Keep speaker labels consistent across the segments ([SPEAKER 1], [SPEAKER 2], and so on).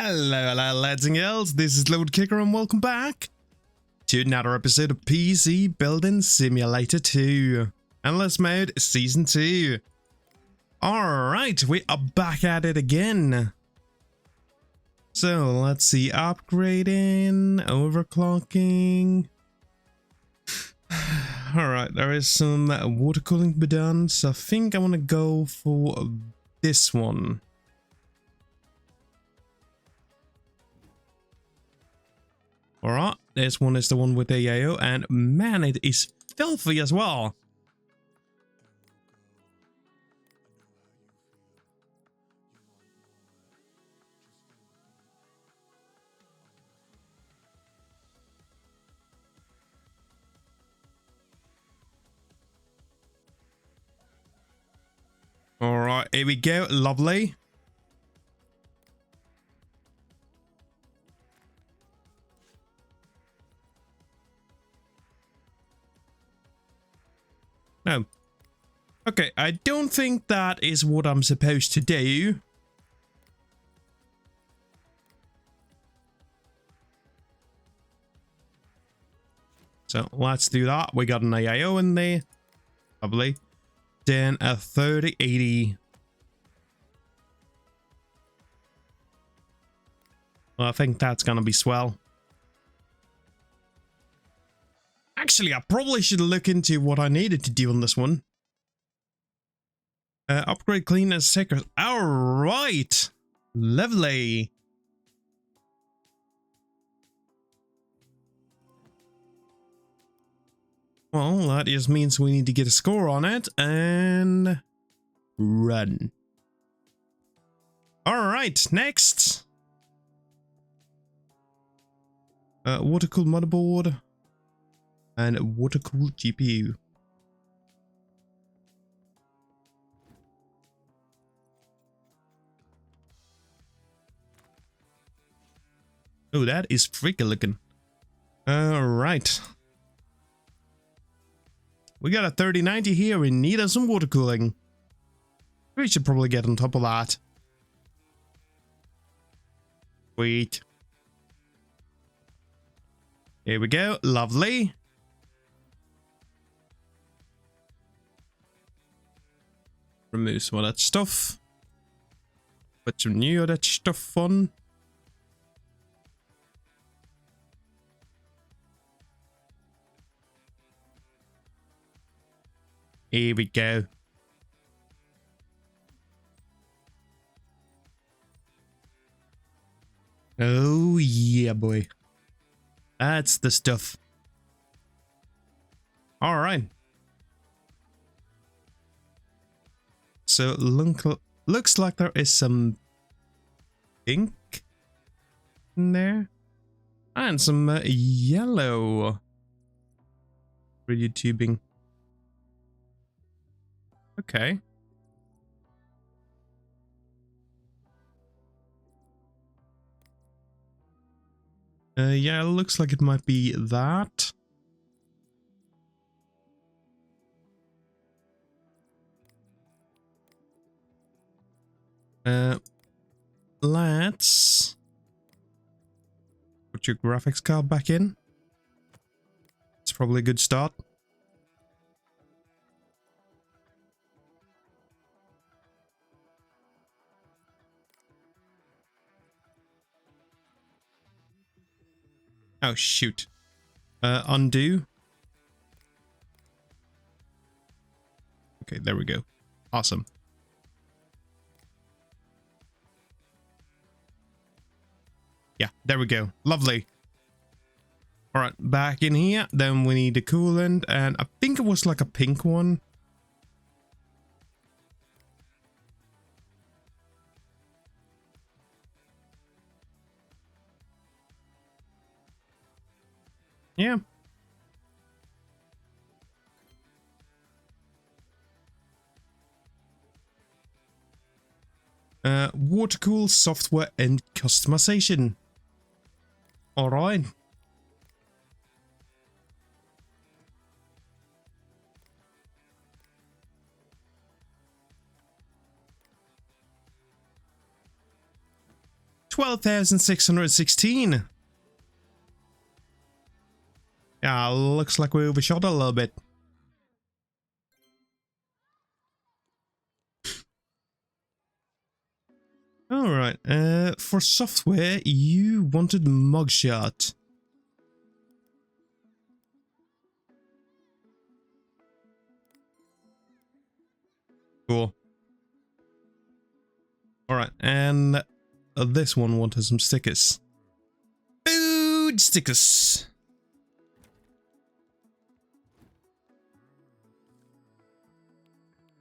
[SPEAKER 1] Hello, lads and girls, this is Lord Kicker and welcome back to another episode of PC Building Simulator 2 Endless Mode Season 2. Alright, we are back at it again. So, let's see, upgrading, overclocking. Alright, there is some water cooling to be done, so I think I want to go for this one. Alright, this one is the one with the AO, and man, it is filthy as well. Alright, here we go, lovely. No. Okay, I don't think that is what I'm supposed to do. So let's do that. We got an AIO in there. Lovely. Then a 3080. Well, I think that's gonna be swell. Actually, I probably should look into what I needed to do on this one. Upgrade clean and stickers. Alright! Lovely! Well, that just means we need to get a score on it and run. Alright, next! Water-cooled motherboard. And water-cooled GPU. Oh, that is freaky looking. Alright. We got a 3090 here. We need some water cooling. We should probably get on top of that. Wait. Here we go. Lovely. Remove some of that stuff. Put some new of that stuff on. Here we go. Oh yeah, boy. That's the stuff. All right. So looks like there is some pink in there and some yellow rigid tubing. Okay. Yeah, it looks like it might be that. Let's put your graphics card back in. It's probably a good start. Oh, shoot. Undo. Okay, there we go. Awesome. Yeah, there we go. Lovely. All right, back in here. Then we need the coolant, and I think it was like a pink one. Yeah. Water cool software and customization. All right. 12,616. Yeah, looks like we overshot a little bit. Alright, for software, you wanted mugshot. Cool. Alright, and this one wanted some stickers. Food stickers.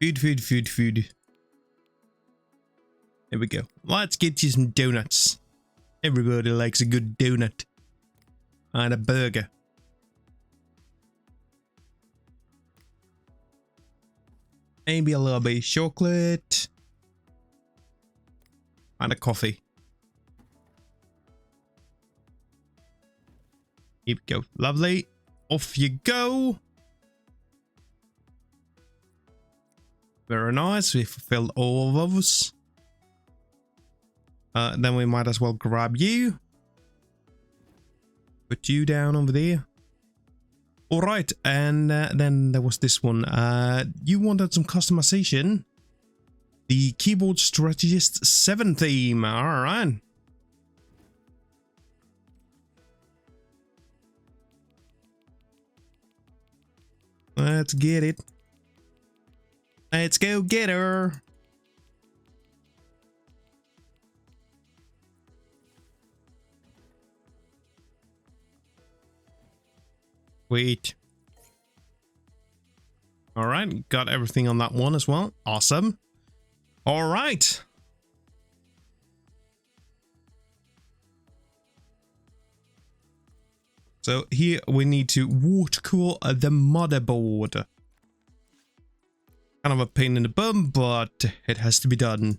[SPEAKER 1] Food. There we go. Let's get you some donuts. Everybody likes a good donut. And a burger. Maybe a little bit of chocolate. And a coffee. Here we go. Lovely. Off you go. Very nice. We fulfilled all of those. Then we might as well grab you. Put you down over there. Alright, and then there was this one. You wanted some customization. The Keyboard Strategist 7 theme. Alright. Let's get it. Let's go get her. Wait. All right, got everything on that one as well. Awesome. All right. So here we need to water cool the motherboard. Kind of a pain in the bum, but it has to be done.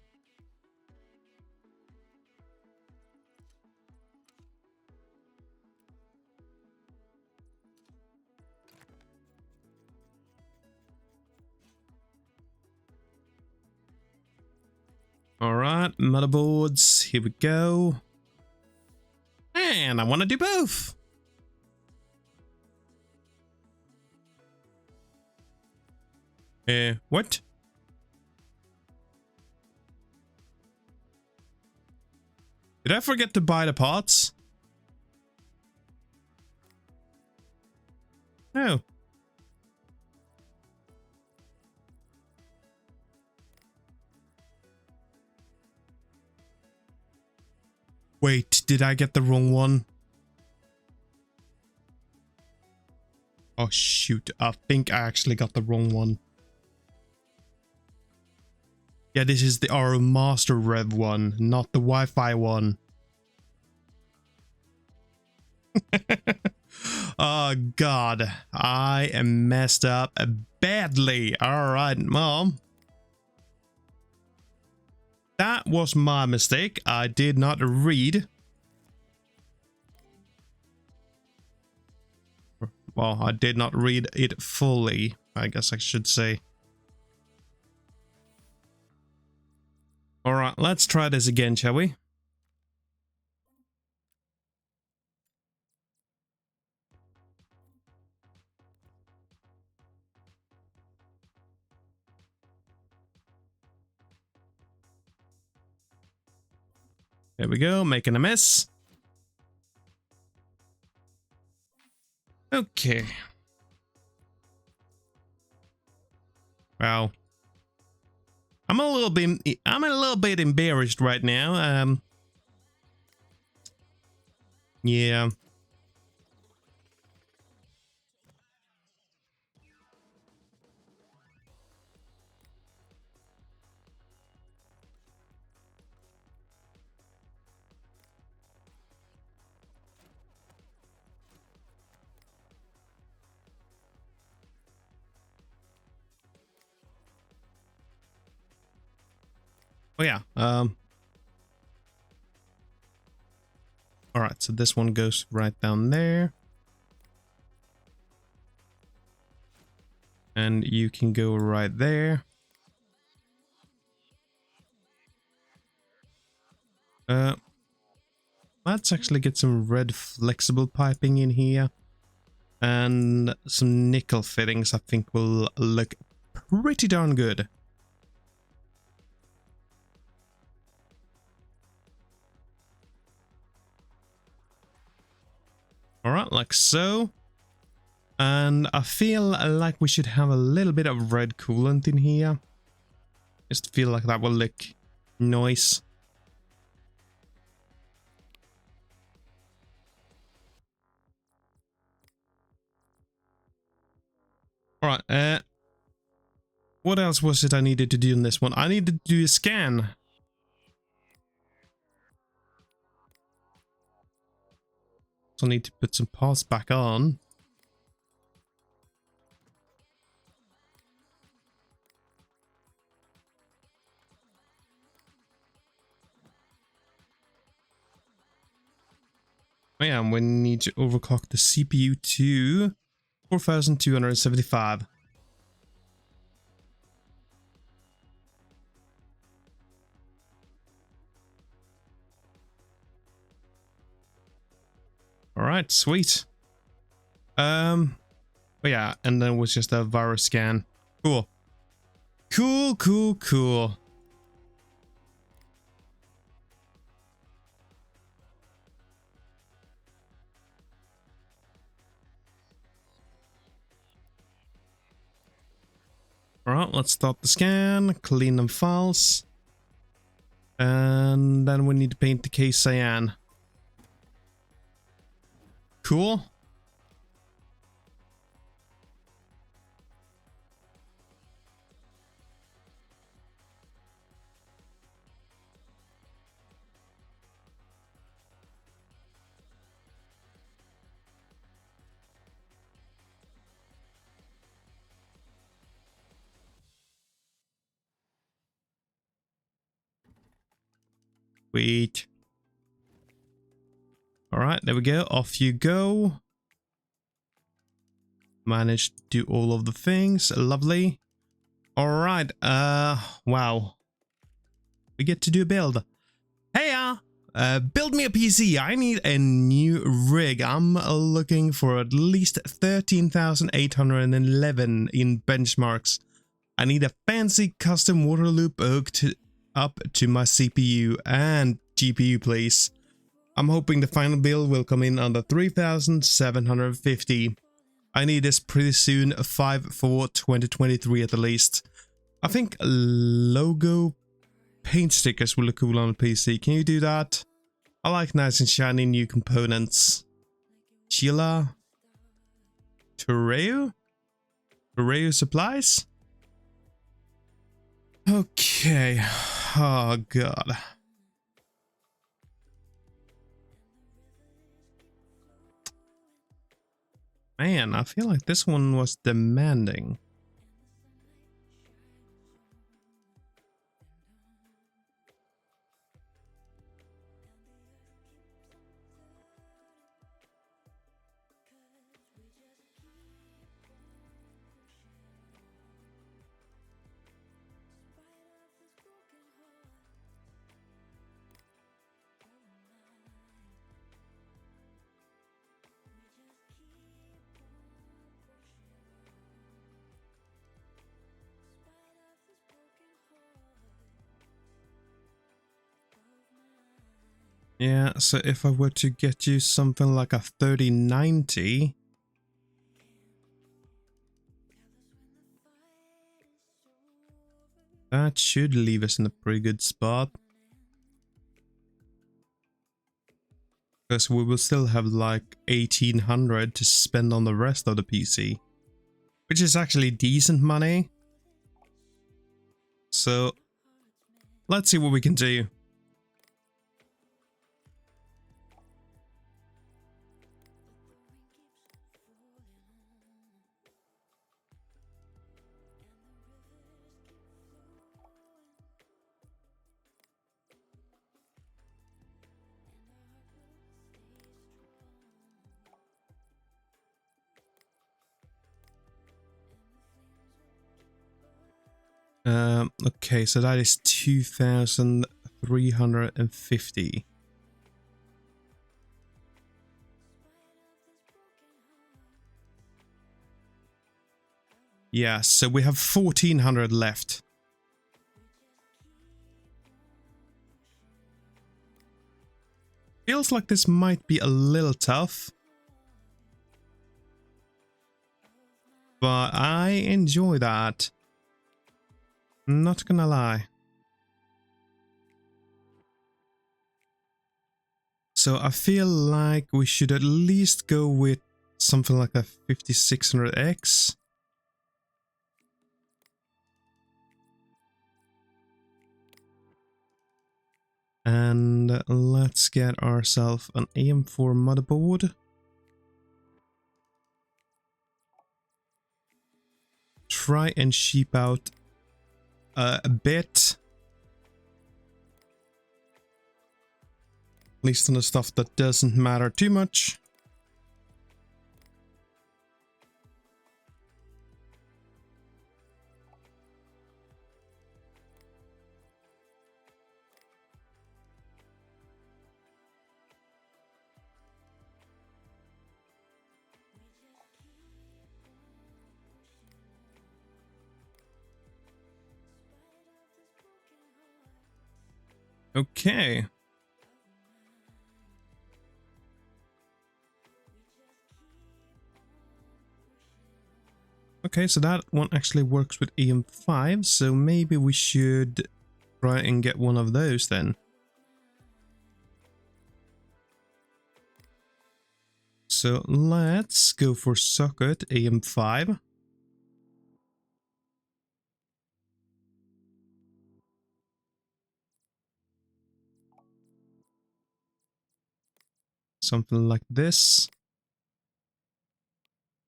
[SPEAKER 1] All right, motherboards, here we go. And I want to do both. What? Did I forget to buy the parts? No. Wait, did I get the wrong one? Oh shoot, I think I actually got the wrong one. Yeah, this is the our master rev one, not the Wi-Fi one. Oh god, I am messed up badly. Alright, Mom. That was my mistake. I did not read. Well, I did not read it fully, I guess I should say. Alright, let's try this again, shall we? There we go, making a mess. Okay. Wow. I'm a little bit embarrassed right now. Yeah. Oh yeah. All right, so this one goes right down there. And you can go right there. Let's actually get some red flexible piping in here. And some nickel fittings I think will look pretty darn good. Alright, like so. And I feel like we should have a little bit of red coolant in here. Just feel like that will look nice. Alright, what else was it I needed to do in this one? I needed to do a scan. So I need to put some parts back on. Oh yeah, and we need to overclock the CPU to 4275. Alright, sweet. Oh yeah, and then it was just a virus scan. Cool. Cool. Alright, let's start the scan, clean them files. And then we need to paint the case cyan. Cool. Sweet. Alright, there we go. Off you go. Managed to do all of the things. Lovely. Alright, wow. We get to do a build. Hey, build me a PC. I need a new rig. I'm looking for at least 13,811 in benchmarks. I need a fancy custom water loop hooked up to my CPU and GPU, please. I'm hoping the final build will come in under 3,750. I need this pretty soon, 5/4/2023 at the least. I think logo paint stickers will look cool on a PC. Can you do that? I like nice and shiny new components. Sheila? Toreo supplies? Okay. Oh god. Man, I feel like this one was demanding. Yeah, so if I were to get you something like a 3090, that should leave us in a pretty good spot. Because we will still have like 1,800 to spend on the rest of the PC. Which is actually decent money. So, let's see what we can do. Okay, so that is 2,350. Yeah, so we have 1400 left. Feels like this might be a little tough, but I enjoy that. Not gonna lie. So I feel like we should at least go with something like a 5600X. And let's get ourselves an AM4 motherboard. Try and cheap out a bit. At least on the stuff that doesn't matter too much. Okay. Okay, so that one actually works with AM5, so maybe we should try and get one of those then. So let's go for socket AM5. Something like this.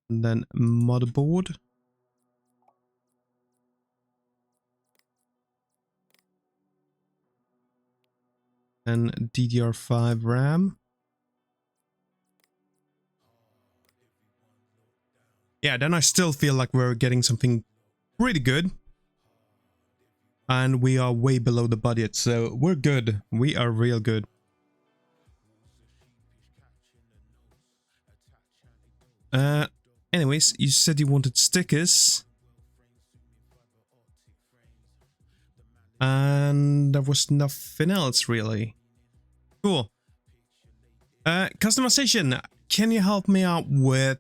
[SPEAKER 1] And then motherboard. And DDR5 RAM. Yeah, then I still feel like we're getting something pretty good. And we are way below the budget, so we're good. We are real good. Anyways, you said you wanted stickers. And there was nothing else really. Cool. Customization. Can you help me out with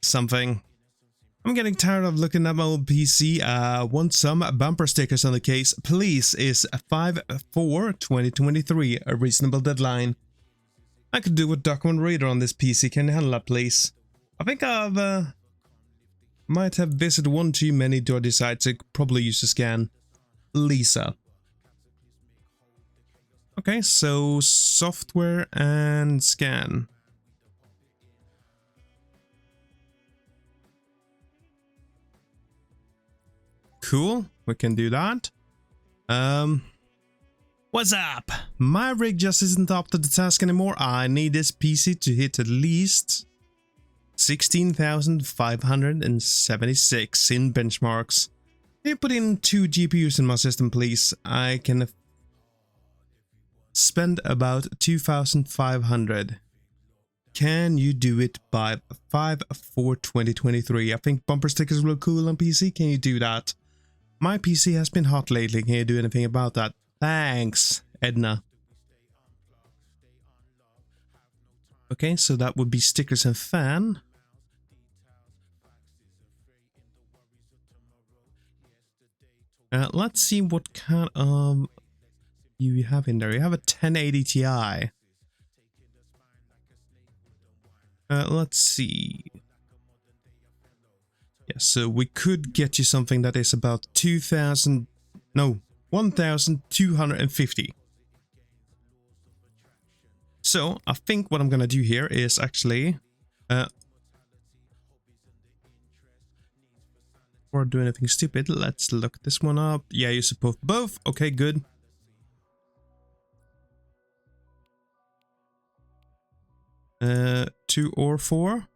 [SPEAKER 1] something? I'm getting tired of looking at my old PC. Want some bumper stickers on the case. Please, is 5/4/2023 a reasonable deadline? I could do with document reader on this PC. Can you handle that, please? I think I've might have visited one too many dirty sites. I could probably use a scan. Lisa. Okay, so software and scan. Cool, we can do that. What's up? My rig just isn't up to the task anymore. I need this PC to hit at least 16,576 in benchmarks. Can you put in 2 GPUs in my system, please? I can spend about 2,500. Can you do it by 5/4/2023? I think bumper stickers look cool on PC. Can you do that? My PC has been hot lately. Can you do anything about that? Thanks, Edna. Okay, so that would be stickers and fan. Let's see what kind of you have in there. You have a 1080 Ti. Let's see. Yeah, so we could get you something that is about 1,250. So I think what I'm gonna do here is actually or do anything stupid. Let's look this one up. Yeah, you support both. Okay, good. Two or four.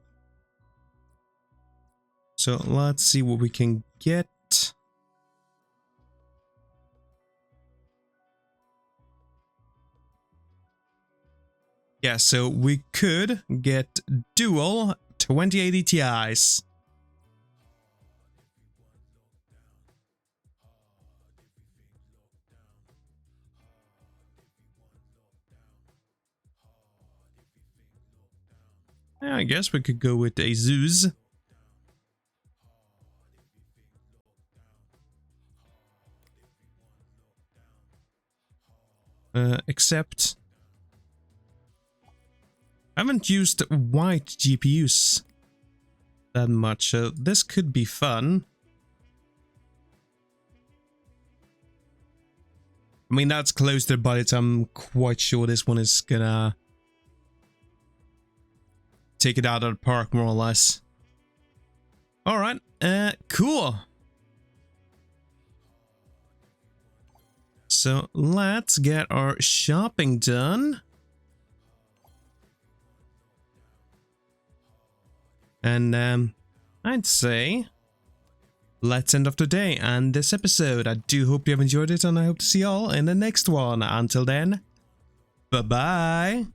[SPEAKER 1] So let's see what we can get. Yeah, so we could get dual 2080 Ti's. I guess we could go with a Zeus. Except I haven't used white GPUs that much, so this could be fun. I mean, that's close to the budget. I'm quite sure this one is gonna take it out of the park, more or less. Alright, cool. So let's get our shopping done. And I'd say let's end off the day and this episode. I do hope you have enjoyed it, and I hope to see you all in the next one. Until then, bye-bye.